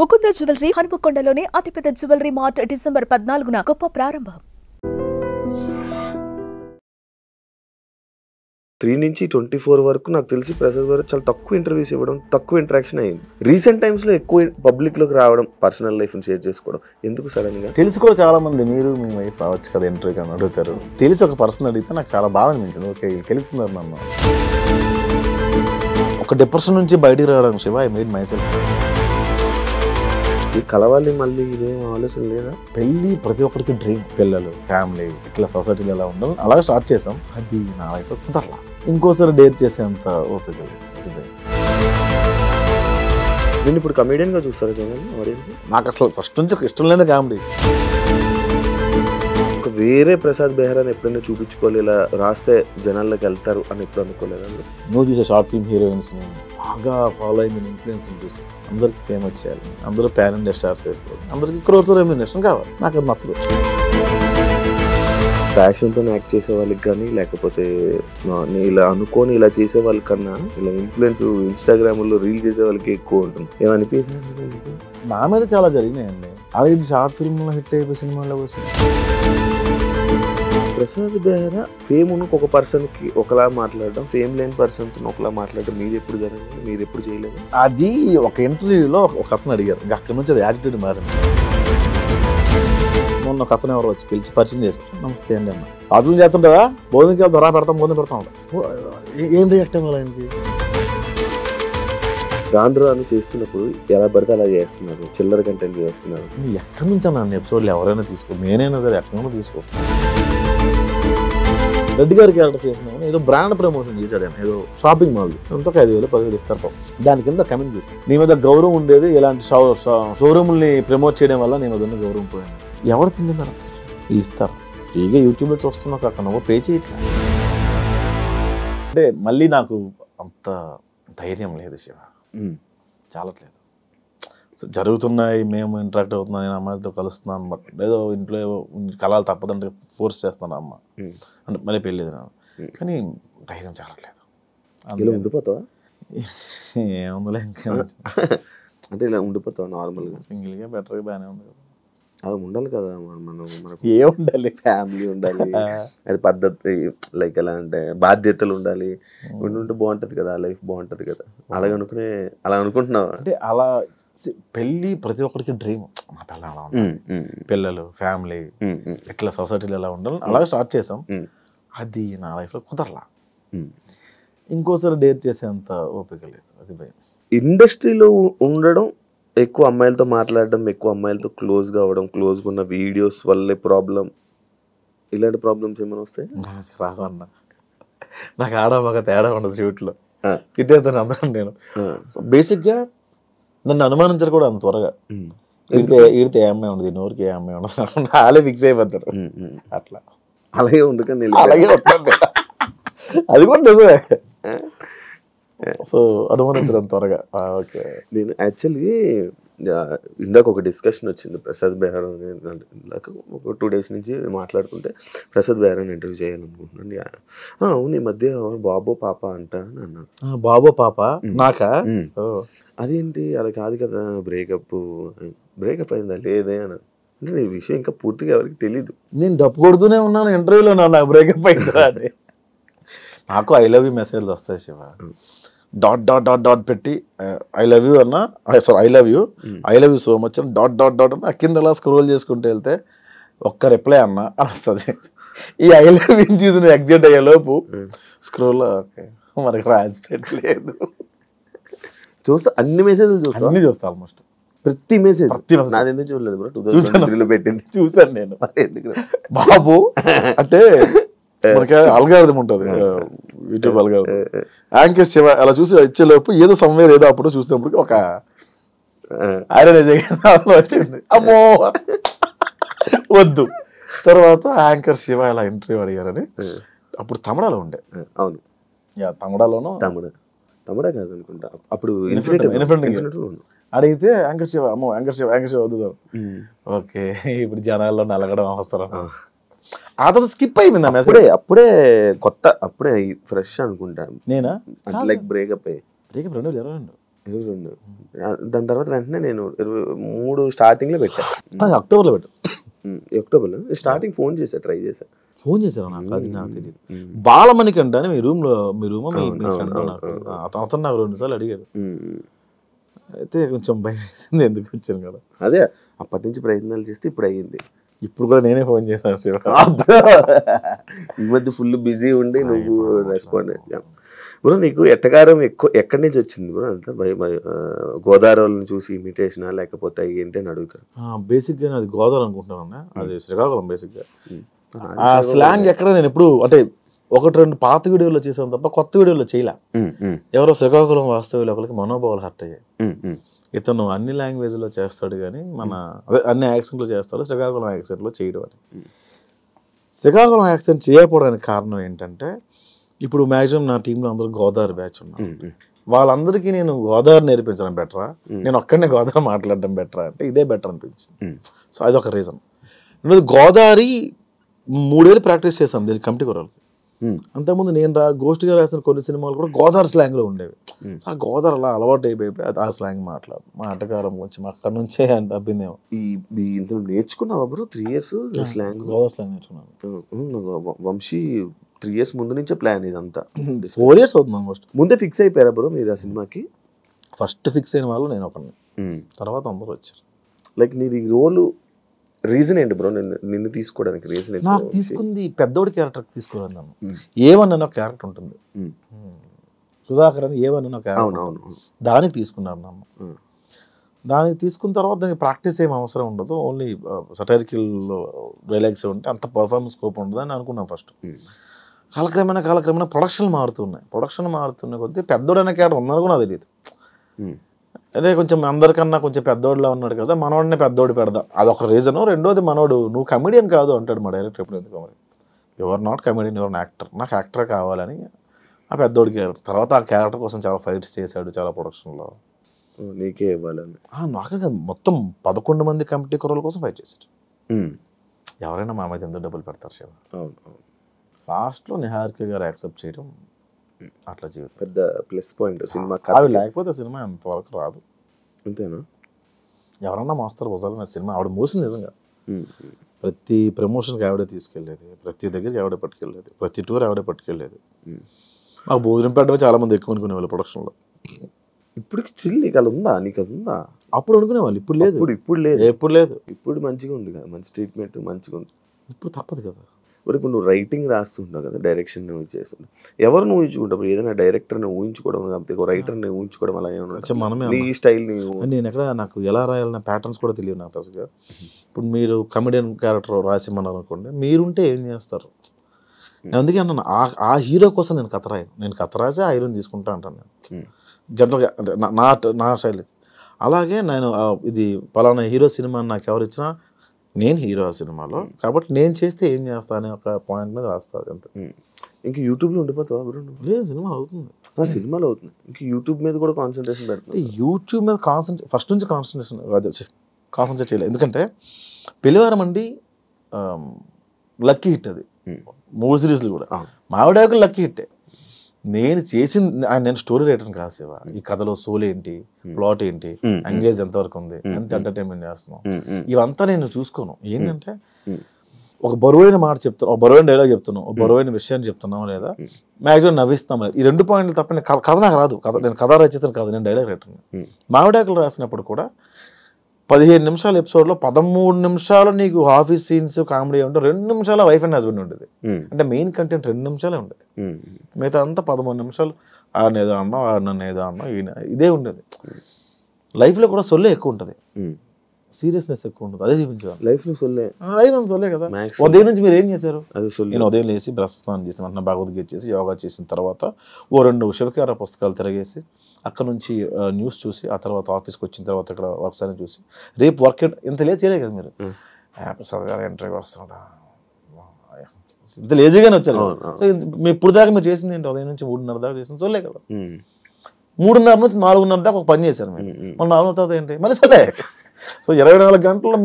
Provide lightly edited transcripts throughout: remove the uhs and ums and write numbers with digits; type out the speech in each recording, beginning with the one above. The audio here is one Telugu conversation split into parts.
ముకుంద జ్యువెలరీ హనుమకొండలోని అతిపెద్ద జ్యువెలరీ మార్ట్ డిసెంబర్ 14న గొప్ప ప్రారంభం. 3 నుంచి 24 వరకు నాకు తెలిసి ప్రసాద్ గారు చాలా తక్కువ ఇంటర్వ్యూస్ ఇవ్వడం, తక్కువ ఇంటరాక్షన్ అయింది. రీసెంట్ టైమ్స్ లో ఎక్కువ పబ్లిక్ లోకి రావడం, పర్సనల్ లైఫ్ షేర్ చేసుకోవడం ఎందుకు సడన్ గా? తెలిసి కూడా చాలా మంది మీరు మీ వైఫ్ రావచ్చు కదా ఇంటర్వ్యూ అని అడుగుతారు. తెలిసి ఒక పర్సన్ అడిగితే నాకు చాలా బాధ అనిపించింది. ఓకే గెలుపుతున్నారు నన్ను. ఒక డిప్రెషన్ నుంచి బయటికి రావడం Shiva I made my self. కలవాలి మళ్ళీ ఇదేం ఆలోచన లేదా? పెళ్ళి ప్రతి ఒక్కరికి డ్రీమ్. పిల్లలు, ఫ్యామిలీ, ఇట్లా సొసైటీలో ఎలా ఉండాలి అలాగే స్టార్ట్ చేసాం. అది నా లైఫ్ కుదరలా. ఇంకోసారి డేర్ చేసేంత ఓపిక లేదు. నేను ఇప్పుడు కమెడియన్ గా చూస్తారు కదా ఆడియన్స్. నాకు అసలు ఫస్ట్ నుంచి ఇష్టం లేదు కామెడీ. ఒక వేరే ప్రసాద్ బెహ్రాని ఎప్పుడైనా చూపించుకోవాలి, ఇలా రాస్తే జనాల్లోకి వెళ్తారు అని ఎప్పుడు అనుకోలేదండి? నువ్వు చూసే షార్ట్ ఫిల్మ్ హీరోయిన్స్ బాగా ఫాలో అయింది ఇన్ఫ్లుయెన్స్ చూసి అందరికి ఫేమస్ చేయాలి, అందరూ ప్యాన్ ఇండియా స్టార్స్ అయిపోయి అందరికి క్రోర్తో రెమ్యునరేషన్ కావాలి. నాకు అది నచ్చదు. ప్యాషన్తో యాక్ట్ చేసే వాళ్ళకి కానీ, లేకపోతే ఇలా అనుకోని ఇలా చేసే వాళ్ళకన్నా ఇలా ఇన్ఫ్లుయెన్స్ ఇన్స్టాగ్రామ్లో రీల్ చేసే వాళ్ళకి ఎక్కువ ఉంటుంది. ఏమనిపిస్తుంది? నా మీద చాలా జరిగినాయండి. అలాగే షార్ట్ ఫిల్మ్లో హిట్ అయిపోయి సినిమాలో వచ్చింది. ప్రసాద్ బెహ్రా ఫేమ్ ఉన్న ఒక పర్సన్కి ఒకలా మాట్లాడడం, ఫేమ్ లేని పర్సన్తో ఒకలా మాట్లాడడం మీరు ఎప్పుడు జరిగింది? మీరు ఎప్పుడు చేయలేదు? అది ఒక ఇంటర్వ్యూలో ఒక అతను అడిగారు, అక్కడి నుంచి అది యాటిట్యూడ్ మారింది. మొన్న ఒక అతను ఎవరు వచ్చి పిలిచి పరిచయం చేశారు. నమస్తే అండి అన్న, అర్థం చేస్తుంటావా? భోజనకి వెళ్తాం, రా పెడతాం, భోజనం పెడతాం. ఏం రియాక్ట్ అవ్వాలి ఆయనకి? రాను అని చేస్తున్నప్పుడు ఎలా పడితే అలా చేస్తున్నారు, చిల్లర కంటెంట్ చేస్తున్నారు. ఎక్కడి నుంచి అన్న ఎపిసోడ్లు ఎవరైనా తీసుకో, నేనైనా సరే ఎక్కడి నుండి తీసుకొస్తాను. రెడ్డి గారి క్యారెక్టర్ చేసినాము, ఏదో బ్రాండ్ ప్రమోషన్ చేశాడు ఆయన, ఏదో షాపింగ్ మాల్ ఎంతో 5,000 10,000 ఇస్తారు. దాని కింద కమెంట్ చూసాను, నీ మీద గౌరవం ఉండేది, ఇలాంటి షోరూమ్ని ప్రమోట్ చేయడం వల్ల నీ మీద గౌరవం పోయింది. ఎవరు తింటున్నారు వీళ్ళు? ఇస్తారు ఫ్రీగా యూట్యూబ్లో చూస్తున్నావు, అక్కడ నువ్వు పే చేయట్లా. అంటే మళ్ళీ నాకు అంత ధైర్యం లేదు శివ, చాలట్లేదు. జరుగుతున్నాయి, మేము ఇంటరాక్ట్ అవుతున్నాం, నేను అమ్మాయిలతో కలుస్తున్నాను, బట్ ఏదో ఇంట్లో కలాలు తప్పదంటే ఫోర్స్ చేస్తాను అమ్మ అంటే మళ్ళీ పెళ్ళేది నాకు. కానీ ధైర్యం చాలట్లేదు. ఇలా ఉండిపోతావా? ఏముందిలే ఇంకా అంటే ఇలా ఉండిపోతావా నార్మల్గా? సింగిల్గా బెటర్గా బాగానే ఉంది కదా. అవి ఉండాలి కదా, మనం ఏ ఉండాలి, ఫ్యామిలీ ఉండాలి, అది పద్ధతి, లైక్ ఎలా అంటే బాధ్యతలు ఉండాలి, ఉంటే బాగుంటుంది కదా, లైఫ్ బాగుంటుంది కదా. అలా అనుకుంటున్నావా? అంటే అలా పెళ్ళి ప్రతి ఒక్కరికి డ్రీమ్. నా పిల్లలు అలా ఉండాలి, పిల్లలు, ఫ్యామిలీ, ఇట్లా సొసైటీలో ఎలా ఉండాలి అలాగే స్టార్ట్ చేసాం. అది నా లైఫ్లో కుదరలా. ఇంకోసారి డేర్ చేసేంత ఓపిక లేదు. అది భయం. ఇండస్ట్రీలో ఉండడం, ఎక్కువ అమ్మాయిలతో మాట్లాడడం, ఎక్కువ అమ్మాయిలతో క్లోజ్గా అవ్వడం, క్లోజ్గా ఉన్న వీడియోస్ వల్లే ప్రాబ్లం, ఇలాంటి ప్రాబ్లమ్స్ ఏమైనా వస్తాయి? నాకు రావన్నా, నాకు ఆడమగ తేడా ఉండదు. షూట్లో తిట్టేస్తాను అందరం. నేను బేసిక్గా నన్ను అనుమానించారు కూడా అంత త్వరగా. ఈడితే ఏ అమ్మాయి ఉండదు, నోరికి ఏ అమ్మాయి ఉండదు, వాళ్ళే ఫిక్స్ అయిపోతారు. అట్లా అలాగే ఉండకండి, అలాగే ఉంటాను. అది కూడా నిజమే. సో అనుమానించడం త్వరగా. ఓకే. నేను యాక్చువల్లీ ఇందాక ఒక డిస్కషన్ వచ్చింది ప్రసాద్ బెహ్రా, ఇందాక ఒక 2 days నుంచి మాట్లాడుతుంటే ప్రసాద్ బెహ్రాని ఇంటర్వ్యూ చేయాలనుకుంటున్నాను. అవును, ఈ మధ్య బాబో పాప అంట అని అన్నాను. బాబో పాప నాకా? అదేంటి అలా కాదు కదా, బ్రేకప్ అయిందా? లేదే అని అంటే నీ విషయం ఇంకా పూర్తిగా ఎవరికి తెలీదు. నేను డప్పు కొడుతూనే ఉన్నాను ఇంటర్వ్యూలో, నాకు బ్రేకప్ అయిందా అని. నాకు ఐ లవ్ యూ మెసేజ్లు వస్తాయి Shiva. Dot dot dot dot పెట్టి ఐ లవ్ యూ అన్నా, sorry I love you so much అని డాట్ డాట్ డాట్ అన్న కింద అలా స్క్రోల్ చేసుకుంటూ వెళ్తే ఒక్క రిప్లై అన్నా అని వస్తుంది. ఈ ఐ లవ్ యూ చూసిన ఎగ్జైట్ అయ్యే లోపు స్క్రోల్ ఓకే మనకు రాసి పెట్టలేదు. చూస్తా, అన్ని మెసేజ్లు చూస్తా, అన్ని చూస్తా, ఆల్మోస్ట్ ప్రతి మెసేజ్. నాది ఎందుకు చూడలేదు బ్రో? 2003లో పెట్టింది, చూసాను నేను. బాబు అంటే మనకి అల్గారిథం ఉంటుంది, యూట్యూబ్ అల్గారిథం. యాంకర్ శివ అలా చూసి వచ్చేలోపు ఏదో సమ్వేర్ ఏదో అప్పుడు చూసినప్పుడు ఒక ఐరన్ వచ్చింది. అమ్మో వద్దు. తర్వాత యాంకర్ శివ ఇలా ఇంటర్వ్యూ అడిగారని అప్పుడు తమిళలో ఉండే. అవును, తమిళలోనూ తమిళ కాదు అనుకుంటా అప్పుడు. అడిగితే యాంకర్ శివ, అమ్మో యాంకర్ శివ వద్దు సార్. ఓకే, ఇప్పుడు జనాల్లో నలగడం అవసరం. ఆ తర్వాత స్కిప్ అయిపోయింది ఆ మెసేజ్. అప్పుడే కొత్త, అప్పుడే ఫ్రెష్ అనుకుంటా. నేనా? లైక్ బ్రేకప్ 2022 22 దాని తర్వాత వెంటనే నేను 23 స్టార్టింగ్లో పెట్టాను. అక్టోబర్లో పెట్టాను. అక్టోబర్లో స్టార్టింగ్ ఫోన్ చేశా, ట్రై చేశా. ఫోన్ చేశారు నాకు, అది నాకు తెలియదు. బాలమణికంట అని మీ రూమ్ మీ ఫ్రెండ్ అతను నాకు 2 సార్లు అడిగాడు. అయితే కొంచెం భయం వేసింది, ఎందుకు వచ్చాను కదా. అదే అప్పటి నుంచి ప్రయత్నాలు చేస్తే ఇప్పుడు అయ్యింది. ఇప్పుడు కూడా నేనే ఫోన్ చేశాను శివ. ఈ మధ్య ఫుల్ బిజీ ఉండి నువ్వు రెస్పాండ్ అయ్యావు బ్రో. నీకు ఎట్టకారం ఎక్కడి నుంచి వచ్చింది బ్రో? అంతా గోదావరిని చూసి ఇమిటేషనా లేకపోతే ఏంటి అని అడుగుతారు. బేసిక్గా అది గోదావరి అనుకుంటున్నాను, అది శ్రీకాకుళం. బేసిక్గా ఆ స్లాంగ్ ఎక్కడ నేను ఎప్పుడు అంటే 1-2 పాత వీడియోలో చేసాను తప్ప కొత్త వీడియోలో చేయలే. ఎవరో శ్రీకాకుళం వాస్తవ్యులు ఒకరికి మనోభావాలు హర్ట్ అయ్యాయి. ఇతను అన్ని లాంగ్వేజ్లో చేస్తాడు కానీ అదే అన్ని యాక్సెంట్లో చేస్తాడు, శ్రీకాకుళం యాక్సెంట్లో చేయడం అని. శ్రీకాకుళం యాక్సెంట్ చేయకపోవడానికి కారణం ఏంటంటే, ఇప్పుడు మ్యాక్సిమం నా టీంలో అందరూ గోదావరి బ్యాచ్ ఉన్నారు. వాళ్ళందరికీ నేను గోదావరి నేర్పించడం బెటరా, నేను ఒక్కడనే గోదావరి మాట్లాడడం బెటరా అంటే ఇదే బెటర్ అనిపించింది. సో అదొక రీజన్. రెండోది గోదావరి 3 ఏళ్ళు ప్రాక్టీస్ చేశాం దీనికి కమిటీ కుర్రాలకి. అంతకుముందు నేను గోష్ఠిగా రాసిన కొన్ని సినిమాలు కూడా గోదావరి స్లాంగ్లో ఉండేవి. ఆ గోదావరి అలా అలవాటు అయిపోయి ఆ స్లాంగ్ మా అటకారం కొంచెం అక్కడి నుంచే అబ్బిందేమో. ఇందులో నేర్చుకున్నావా bro 3 years slang? Godavari slang నేర్చుకున్నాను. వంశీ 3 years ముందు నుంచే ప్లాన్ ఇదంతా. 4 years అవుతుంది ఆల్మోస్ట్. ముందే ఫిక్స్ అయిపోయారా బ్రో మీరు ఆ సినిమాకి? ఫస్ట్ ఫిక్స్ అయిన వాళ్ళు నేను ఒకరిని, తర్వాత అందరూ వచ్చారు. లైక్ నీది రోలు రీజన్ ఏంటి బ్రో నిన్ను తీసుకోవడానికి? రీజన్ నాకు తీసుకుంది పెద్దోడి క్యారెక్టర్ తీసుకోవాలి. నన్ను ఏవన్న ఒక క్యారెక్టర్ ఉంటుంది, సుధాకర్ అని ఏవన్న క్యారెక్టర్, దానికి తీసుకున్నారు నన్ను. దానికి తీసుకున్న తర్వాత దానికి ప్రాక్టీస్ ఏం అవసరం ఉండదు, ఓన్లీ సటైరికల్ డైలాగ్స్ ఉంటే అంత పర్ఫార్మెన్స్ స్కోప్ ఉండదు అని అనుకున్నాను ఫస్ట్. కాలక్రమేణా ప్రొడక్షన్ మారుతున్న కొద్దీ పెద్దోడైన క్యారెక్టర్ ఉందని కూడా నాకు తెలియదు. అదే కొంచెం అందరికన్నా కొంచెం పెద్దోడిలా ఉన్నాడు కదా, మనోడిని పెద్దోడు పెడదాం, అదొక రీజను. రెండోది మనోడు నువ్వు కమెడియన్ కాదు అంటాడు మా డైరెక్టర్ ఎప్పుడు. ఎందుకు మరి your not comedian, your actor, నాకు యాక్టర్ కావాలని ఆ పెద్దోడి క్యారెక్టర్. తర్వాత ఆ క్యారెక్టర్ కోసం చాలా ఫైట్స్ చేశాడు, చాలా ప్రొడక్షన్లో. నీకే ఇవ్వాలని నాకే మొత్తం 11 మంది కమిటీ కుర్రల కోసం ఫైట్ చేశాడు. ఎవరైనా మా మీద ఎంత డబ్బులు పెడతారు శివ. లాస్ట్లో నిహారిక గారు యాక్సెప్ట్ చేయడం అట్లా జీవితం పెద్ద ప్లస్ పాయింట్ సినిమా. అవి లేకపోతే సినిమా ఎంతవరకు రాదు. అంతేనా? ఎవరన్నా మోస్తారు భుజాలు సినిమా. ఆవిడ మోసింది నిజంగా. ప్రతి ప్రమోషన్కి ఆవిడే తీసుకెళ్ళేది, ప్రతి దగ్గరికి ఆవిడే పట్టుకెళ్ళేది, ప్రతి టూర్ ఆవిడే పట్టుకెళ్ళేది. మాకు భోజనం పెట్టడమే చాలామంది ఎక్కువ అనుకునేవాళ్ళు ప్రొడక్షన్లో. ఇప్పటికి చిల్ నీకు అలా ఉందా? నీకు అది ఉందా? అప్పుడు అనుకునేవాళ్ళు, ఇప్పుడు లేదు. ఇప్పుడు లేదు. ఎప్పుడు లేదు. ఇప్పుడు మంచిగా ఉంది కదా, మంచి ట్రీట్మెంట్ మంచిగా ఉంది. ఇప్పుడు తప్పదు కదా. మరి ఇప్పుడు నువ్వు రైటింగ్ రాస్తుంటావు కదా, డైరెక్షన్ నువ్వు చేస్తుంటావు, ఎవరు నువ్వు ఊహించుకుంటావు? ఏదైనా డైరెక్టర్ని ఊహించుకోవడం కాకపోతే రైటర్ని ఊహించుకోవడం అలా ఏమన్నా మనమే నీ స్టైల్? నేను ఎక్కడ నాకు ఎలా రాయాలన్న ప్యాటర్న్స్ కూడా తెలియదు నాకు అసలుగా. ఇప్పుడు మీరు కమెడియన్ క్యారెక్టర్ రాసిమన్నారు అనుకోండి, మీరుంటే ఏం చేస్తారు? నేను అందుకే అన్నాను, ఆ హీరో కోసం నేను కథ రాయను. నేను కథ రాసి ఆ హీరోని తీసుకుంటా అంటాను నేను జనరల్గా, అంటే నా స్టైల్. అలాగే నేను ఇది పలానా హీరో సినిమా నాకు ఎవరు ఇచ్చినా నేను హీరో ఆ సినిమాలో, కాబట్టి నేను చేస్తే ఏం చేస్తా అనే ఒక పాయింట్ మీద రాస్తుంది అంతే. ఇంక యూట్యూబ్లో ఉండిపోతావా బ్రో? లేదు, సినిమా అవుతుంది. సినిమాలో అవుతుంది. ఇంక యూట్యూబ్ మీద కూడా కాన్సన్ట్రేషన్ పెడుతుంది. యూట్యూబ్ మీద ఫస్ట్ నుంచి కాన్సన్ట్రేట్ చేయలేదు. ఎందుకంటే పెళ్లివారం అండి లక్కీ హిట్, అది 3 సిరీస్లు కూడా మావిడాకు లక్కీ హిట్టే. నేను నేను స్టోరీ రైటర్ కాదు శివ. ఈ కథలో సోల్ ఏంటి, ప్లాట్ ఏంటి, ఎంగేజ్ ఎంతవరకు ఉంది, ఎంత ఎంటర్టైన్మెంట్ చేస్తున్నాం, ఇవంతా నేను చూసుకోను. ఏంటంటే ఒక బరువైన మాట చెప్తున్నాం, ఒక బరువైన డైలాగ్ చెప్తున్నాం, ఒక బరువైన విషయాన్ని చెప్తున్నాం, లేదా మ్యాక్సిమం నవ్విస్తాం లేదు. ఈ 2 పాయింట్లు తప్ప కథ నాకు రాదు. నేను కథ రచయితను కాదు, నేను డైలాగ్ రైటర్ని. మావిడాకులు రాసినప్పుడు కూడా 15 నిమిషాల ఎపిసోడ్లో 13 నిమిషాలు నీకు ఆఫీస్ సీన్స్ కామెడీ ఉంటే 2 నిమిషాల వైఫ్ అండ్ హస్బెండ్ ఉండేది. అంటే మెయిన్ కంటెంట్ 2 నిమిషాలే ఉండేది. మిగతా అంతా 13 నిమిషాలు ఆడిని ఏదో అన్నా, నన్ను ఏదో అన్నా, ఇదే ఉండేది. లైఫ్లో కూడా సొల్లే ఎక్కువ ఉంటుంది, సీరియస్నెస్ ఎక్కువ ఉంటుంది. అదే చూపించాలి లైఫ్లో. సొల్లే సొల్లే కదా. ఉదయం నుంచి మీరు ఏం చేశారు? నేను ఉదయం లేచి బ్రష్ స్నానం చేసి వెంటనే భగవద్గీత చేసి యోగా చేసిన తర్వాత 2 శివకార పుస్తకాలు తిరగేసి అక్కడ నుంచి న్యూస్ చూసి, ఆ తర్వాత ఆఫీస్కి వచ్చిన తర్వాత ఇక్కడ వర్క్స్ అని చూసి, రేపు వర్క్ ఇంత లేట్ చేయలేదు కదా మీరు. ప్రసాద్ గారు ఇంటర్వ్యూకి వస్తున్నాడా, ఇంత లేజీగానే వచ్చారు. సో ఇప్పుడు దాకా మీరు చేసింది ఏంటి? ఉదయం నుంచి 3:30 దాకా చేసింది సొల్లే కదా. 3:30 నుంచి 4:30 దాకా ఒక పని చేశారు మీరు. మళ్ళీ 4 తర్వాత ఏంటి? మళ్ళీ సొల్లే. సో 24 గంటల్లో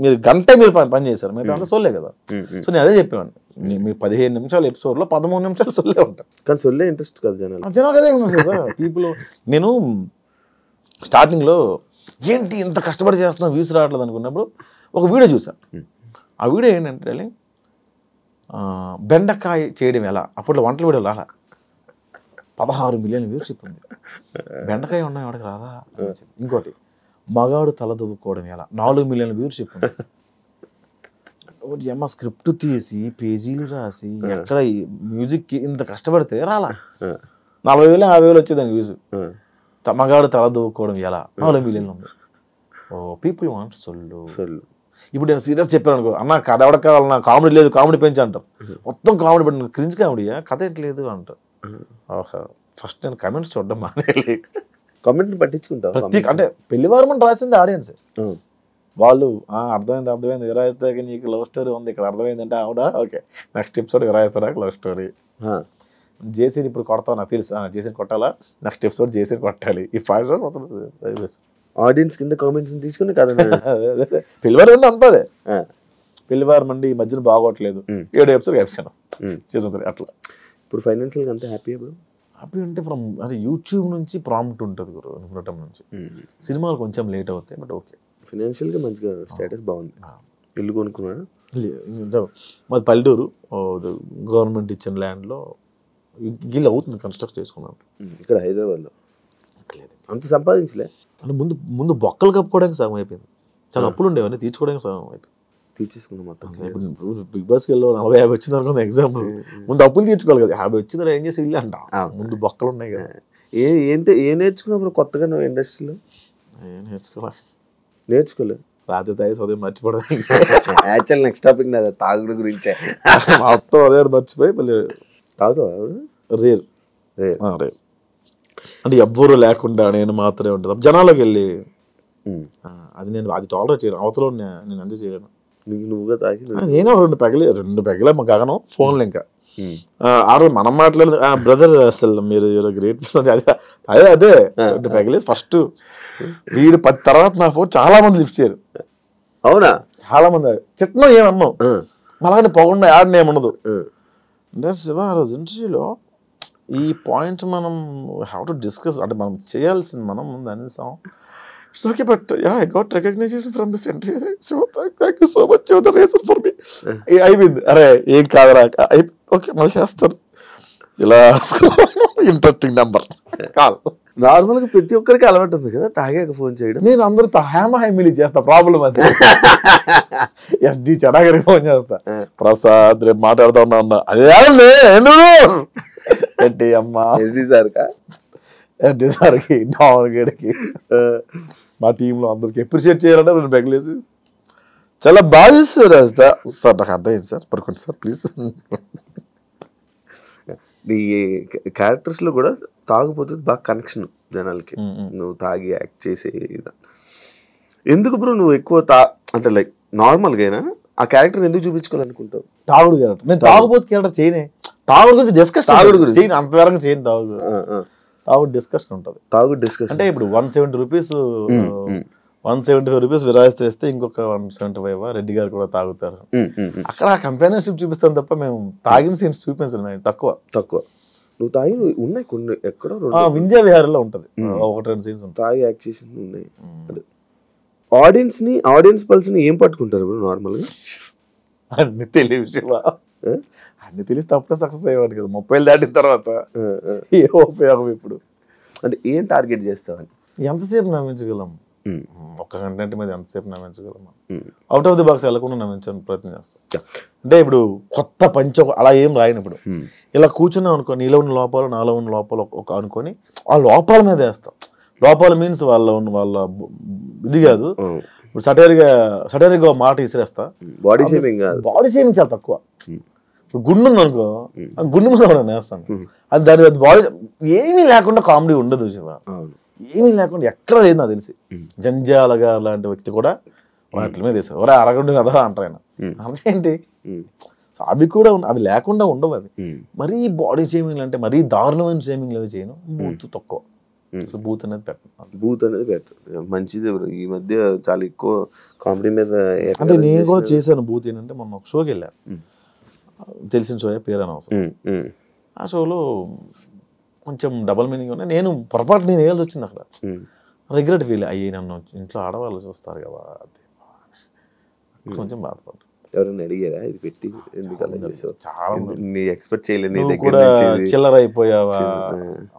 మీరు గంటే మీరు పని చేశారు, మీరు అంతా సొల్లే కదా. సో నేను అదే చెప్పేవాడిని, మీ 15 నిమిషాల ఎపిసోడ్లో 13 నిమిషాలు సొల్లే ఉంటాయి. కానీ సొల్లే ఇంట్రెస్ట్ కదా జనాలు అదే ఉన్నారు కదా పీపుల్. నేను స్టార్టింగ్లో ఏంటి ఇంత కష్టపడి చేస్తున్నా వ్యూస్ రావట్లేదు అనుకున్నప్పుడు ఒక వీడియో చూసాను. ఆ వీడియో ఏంటంటే బెండకాయ చేయడం ఎలా, అప్పట్లో వంటల వీడియో రాలా, 16 మిలియన్ వ్యూషిప్ ఉంది. బెండకాయ ఉన్నాయి వాడికి రాదా. ఇంకోటి మగాడు తల దువ్వుకోవడం ఎలా, 4 మిలియన్ వ్యూషిప్ ఉంది. ఏమో స్క్రిప్ట్ తీసి పేజీలు రాసి ఎక్కడ మ్యూజిక్కి ఇంత కష్టపడితే రాలా. 40,000 50,000 వచ్చేదానికి వ్యూస్. మగాడు తల దువ్వుకోవడం ఎలా 4 మిలియన్లు ఉంది. ఓ పీపుల్ వాంట్ సొల్లు. ఇప్పుడు నేను సీరియస్ చెప్పాను అనుకో, అన్న కథ ఎవడ కావాలన్నా, కామెడీ లేదు కామెడీ పెంచి అంటారు. మొత్తం కామెడీ పెట్టిన క్రింజ్ కామెడీయా, కథ ఏంటి లేదు అంటారు. ఫస్ట్ నేను కమెంట్స్ చూడడం మానేయాలి. కామెంట్ పట్టించుకుంటా ప్రతి అంటే పెళ్లివారం అని రాసింది ఆడియన్స్. వాళ్ళు అర్థమైంది విరాయిస్తే నీకు లవ్ స్టోరీ ఉంది ఇక్కడ అర్థమైందంటే అవునా ఓకే నెక్స్ట్ ఎపిసోడ్ విరాయిస్తారా లవ్ స్టోరీ. జేసీని ఇప్పుడు కొడతావు నాకు తెలుసు, జేసీని కొట్టాలా, నెక్స్ట్ ఎపిసోడ్ జేసీని కొట్టాలి. ఈ 5 రోజులు మొత్తం ఆడియన్స్ కింద కామెంట్స్ తీసుకుని కదా పెళ్లివారం అంటే అంతా అదే. పెళ్లివారం అండి ఈ మధ్యన బాగోట్లేదు, 7 ఎపిసోడ్ వేసాను సీజన్ 3 అట్లా. ఇప్పుడు ఫైనాన్షియల్గా అంతా హ్యాపీ హ్యాపీ అంటే ఫ్రమ్ అంటే యూట్యూబ్ నుంచి ప్రాంప్ట్ ఉంటుంది గురు నిపుణటం నుంచి. సినిమాలు కొంచెం లేట్ అవుతాయి బట్ ఓకే. ఫైనాన్షియల్గా మంచిగా స్టేటస్ బాగుంది. ఇల్లు కొనుక్కున్నారా? మాది పల్లెటూరు, గవర్నమెంట్ ఇచ్చిన ల్యాండ్లో గిల్లు అవుతుంది కన్స్ట్రక్ట్ చేసుకున్నాను. ఇక్కడ హైదరాబాద్లో లేదు అంత సంపాదించలే అంటే ముందు బొక్కలు కప్పుకోవడానికి సగం అయిపోయింది. చాలా అప్పులు ఉండేవన్నీ తీర్చుకోవడానికి సగం అయిపోయింది. తీర్చేసుకున్నాం మొత్తం. ఇప్పుడు బిగ్ బాస్కి వెళ్ళి 40-50 వచ్చింది అనుకుంది ఎగ్జాంపుల్, ముందు అప్పులు తీర్చుకోవాలి కదా. 50 వచ్చింది ఏం చేసి ఇల్లు అంట, ముందు బొక్కలు ఉన్నాయి కదా. ఏం నేర్చుకున్నప్పుడు కొత్తగా నువ్వు ఇండస్ట్రీలో? ఏం నేర్చుకోలేదు. రాత్రి తాగి ఉదయం మర్చిపోవడం. యాక్చువల్ నెక్స్ట్ టాపిక్ నాది తాగుడు గురించే. మొత్తం అదే మర్చిపోయి మళ్ళీ తాగుతావు. రేర్ అంటే ఎవ్వరు లేకుండా నేను మాత్రమే ఉంటుంది జనాలకు వెళ్ళి. అది నేను అది టాలరేట్ చేయను, అవతల నేను ఎంజాయ్ చేయలేను. నువ్వుగా తాగి నేను 2 పెగలే మా గగనం ఫోన్లు ఇంకా ఆ రోజు మనం మాట్లాడదు బ్రదర్ అసలు మీరు గ్రేట్ పర్సన్ అదే 2 పెగలే ఫస్ట్ వీడు 10 తర్వాత నా ఫోన్ చాలా మంది లిఫ్ట్ చేయరు. అవునా? చాలా మంది చిట్నం ఏమన్నావు మళ్ళీ పొగండా యాడ్ని ఏమన్నదు. అంటే శివ ఆ రోజు ఇంటర్వ్యూలో ఈ పాయింట్స్ మనం హ్యావ్ టు డిస్కస్ అంటే మనం చేయాల్సింది మనం ముందు అనేసాం. It's okay but I got recognition from this interview, so thank you so much your the reason for me. అయిపోయింది. అరే ఏం కాదురా ఓకే మళ్ళీ చేస్తాను. ఇలా ఇంట్రెస్టింగ్ నెంబర్ కాల్. నార్మల్గా ప్రతి ఒక్కరికి అలవాటు ఉంది కదా తాగాక ఫోన్ చేయడం. నేను అందరితో హ్యామీ చేస్తా, ప్రాబ్లం అది. ఎస్డి చడాగరికి ఫోన్ చేస్తా, ప్రసాద్ రేపు మాట్లాడుతా ఉన్నా అదే ఏంటి అమ్మా ఎస్డి సార్కా ఎస్డి సార్కి డాన్ గడికి మా టీంలో అందరికి అప్రిషియేట్ చేయాలంటే 2 పెగలేసి చాలా బాగా చేస్తారు రాస్తా. సార్ నాకు అర్థమైంది సార్ పడుకోండి సార్ ప్లీజ్. నీ క్యారెక్టర్స్లో కూడా తాగిపోతే బాగా కనెక్షన్ జనాలకి, నువ్వు తాగి యాక్ట్ చేసే ఎందుకు బ్రో నువ్వు ఎక్కువ అంటే లైక్ నార్మల్గా ఆ క్యారెక్టర్ ఎందుకు చూపించుకోవాలనుకుంటావు? తాగుడు క్యారెక్టర్ నేను తాగుబోతు క్యారెక్టర్ చేయనే, తాగుడు గురించి డిస్కస్ తాగుడు గురించి చేయను అంతవరకు చేయను. తాగుడు డిస్కషన్ ఉంటుంది. తాగుడు డిస్కషన్ అంటే ఇప్పుడు 170 రూపీస్ 175 రూపీస్ విరాయిస్తే ఇస్తే ఇంకొక 175 రెడ్డి గారు కూడా తాగుతారు. అక్కడ కంపానియన్షిప్ చూపిస్తాను తప్ప మేము తాగిన సీన్స్ చూపించాను తక్కువ. నువ్వు తాగి ఉన్నాయి కొన్ని ఎక్కడో వింధ్యా విహారంలో ఉంటుంది 1-2 సీన్స్ తాగి యాక్ట్ చేసి ఉన్నాయి. ఆడియన్స్ పల్స్ని ఏం పట్టుకుంటారు ఇప్పుడు నార్మల్గా? అన్ని తెలియదు, అన్ని తెలిసి తప్పుడే సక్సెస్ అయ్యేవాడు కదా 30 దాటిన తర్వాత. ఏ ఉపయోగం ఇప్పుడు అంటే ఏం టార్గెట్ చేస్తావని? ఎంతసేపు నమ్మించగలం? ఒక్క కంటెంట్ మీద ఎంతసేపు నమ్మించగలం? అవుట్ ఆఫ్ ది బాక్స్ వెళ్ళకుండా నమ్మించడానికి ప్రయత్నం చేస్తాం. అంటే ఇప్పుడు కొత్త పంచ అలా ఏం రాయను. ఇప్పుడు ఇలా కూర్చున్నాం అనుకో, నీలో ఉన్న లోపాలు నాలో ఉన్న లోపాలు ఒక అనుకొని ఆ లోపాల మీద వేస్తాం. లోపాలు మీన్స్ వాళ్ళ ఇది కాదు. ఇప్పుడు సటైర్గా మాట ఇసిరేస్తా. బాడీ షేమింగ్ చాలా తక్కువ. ఇప్పుడు గుండు ఉంది అనుకో, గుండు మీద వేస్తాను. అది దాని బాడీ ఏమీ లేకుండా కామెడీ ఉండదు శివ, ఏమీ లేకుండా ఎక్కడ లేదు నాకు తెలిసి. జంజాల గారు లాంటి వ్యక్తి కూడా వాటి మీద వేసారు. ఒరే అరగండు కదా అంటారు ఆయన. అదేంటి అవి కూడా అవి లేకుండా ఉండవు. అవి మరీ బాడీ షేమింగ్ అంటే మరీ దారుణమైన షేమింగ్ అవి చేయను. బూత్ తక్కువ, బూత్ అనేది పెట్టను. మంచిది. ఈ మధ్య చాలా ఎక్కువ కామెడీ మీద అంటే నేను కూడా చేశాను బూత్. ఏంటంటే మొన్న ఒక షోకి వెళ్ళాను, తెలిసిన షో పేరు అనవసరం. ఆ షోలో కొంచెం డబల్ మీనింగ్ ఉన్నాయి. నేను పొరపాటు నేను వేయాల్సి వచ్చింది అక్కడ. రిగ్రెట్ ఫీల్ అయ్యి నన్ను ఇంట్లో ఆడవాళ్ళు చూస్తారు కదా అది కొంచెం బాధపడ్డా. ఎవరైనా అడిగారా ఇది పెట్టి ఎందుకు అలా చేసావు, చాలా నీ ఎక్స్పెక్ట్ చేయలేదు నీ నువ్వు దగ్గర కూడా నుంచి ఇది. చిల్లర అయిపోయావా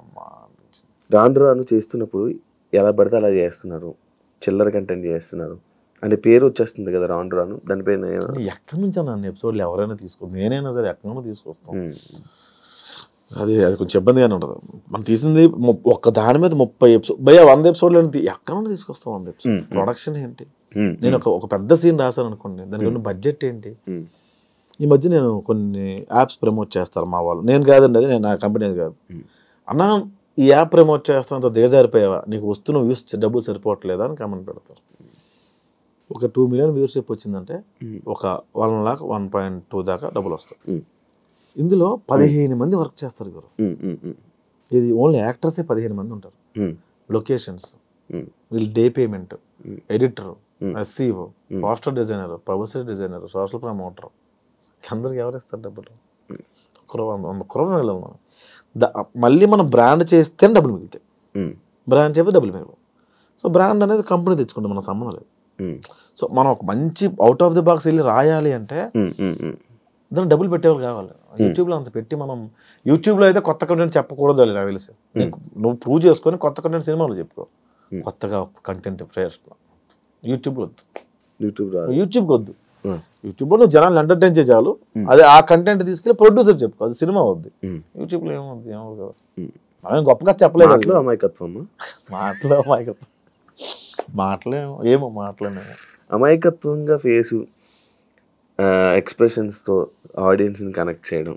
అమ్మా. రాను రాను చేస్తున్నప్పుడు ఎలా పడితే అలా చేస్తున్నారు, చిల్లర కంటెంట్ చేస్తున్నారు అనే పేరు వచ్చేస్తుంది కదా రాను రాను. దానిపైన ఎక్కడి నుంచి నన్ను ఎపిసోడ్లు ఎవరైనా తీసుకో, నేనైనా సరే ఎక్కడి నుండి తీసుకొస్తాను. అది కొంచెం ఇబ్బందిగానే ఉంటుంది. మనం తీసింది ఒక్క దాని మీద 30 ఎపిసోడ్ 100 ఎపిసోడ్లు ఎక్కడ నుండి తీసుకొస్తాం 100 ఎపిసోడ్. ప్రొడక్షన్ ఏంటి, నేను ఒక పెద్ద సీన్ రాశాను అనుకోండి, దానికి ఉన్న బడ్జెట్ ఏంటి. ఈ మధ్య నేను కొన్ని యాప్స్ ప్రమోట్ చేస్తారు మా వాళ్ళు, నేను కాదండి, అది నేను నా కంపెనీ కాదు. అన్నా ఈ యాప్ ప్రమోట్ చేస్తాను దిగజారిపోయావా, నీకు వస్తున్న వ్యూస్ డబ్బులు సరిపోవట్లేదా అని కామెంట్ పెడతారు. ఒక 2 million వ్యూవర్షిప్ వచ్చిందంటే ఒక 1 lakh 1.2 దాకా డబ్బులు వస్తాయి. ఇందులో 15 మంది వర్క్ చేస్తారు గురు. ఇది ఓన్లీ యాక్టర్సే 15 మంది ఉంటారు. లొకేషన్స్, వీళ్ళు day payment, editor, SCO, poster designer, publicity designer, social promoter, అందరికి ఎవరిస్తారు డబ్బులు? 100 crore వెళ్ళాలి మనం. మళ్ళీ మనం బ్రాండ్ చేస్తే డబ్బులు మిగులుతాయి, బ్రాండ్ చేస్తే డబ్బులు మిగలవు. సో బ్రాండ్ అనేది కంపెనీ తెచ్చుకుంటే మన సంబంధం లేదు. సో మనం ఒక మంచి అవుట్ ఆఫ్ ది బాక్స్ వెళ్ళి రాయాలి అంటే దాన్ని డబ్బులు పెట్టేవాళ్ళు కావాలి. యూట్యూబ్లో అంత పెట్టి మనం యూట్యూబ్లో అయితే కొత్త కంటెంట్ చెప్పకూడదు నాకు తెలిసి. నువ్వు ప్రూవ్ చేసుకొని కొత్త కంటెంట్ సినిమాలో చెప్పుకో, కొత్తగా కంటెంట్ ఫ్రెష్. యూట్యూబ్లో వద్దు, యూట్యూబ్కి వద్దు. యూట్యూబ్లో నువ్వు జనాలు ఎంటర్టైన్ చేయాలి, అదే ఆ కంటెంట్ తీసుకెళ్ళి ప్రొడ్యూసర్ చెప్పుకో, అది సినిమా వద్దు. యూట్యూబ్లో ఏమవుద్ది ఏమవుతుంది మనం గొప్పగా చెప్పలేదు. అమాయకత్వం ఏమో మాట్లాడలేము. అమాయకత్వంగా ఫేసు ఎక్స్ప్రెషన్స్తో ఆడియన్స్ని కనెక్ట్ చేయడం,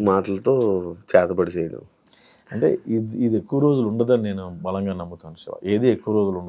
మాటలతో చేతబడి చేయడం అంటే ఇది ఎక్కువ రోజులు ఉండదని నేను బలంగా నమ్ముతాను శివ. ఏది ఎక్కువ రోజులు ఉండదు.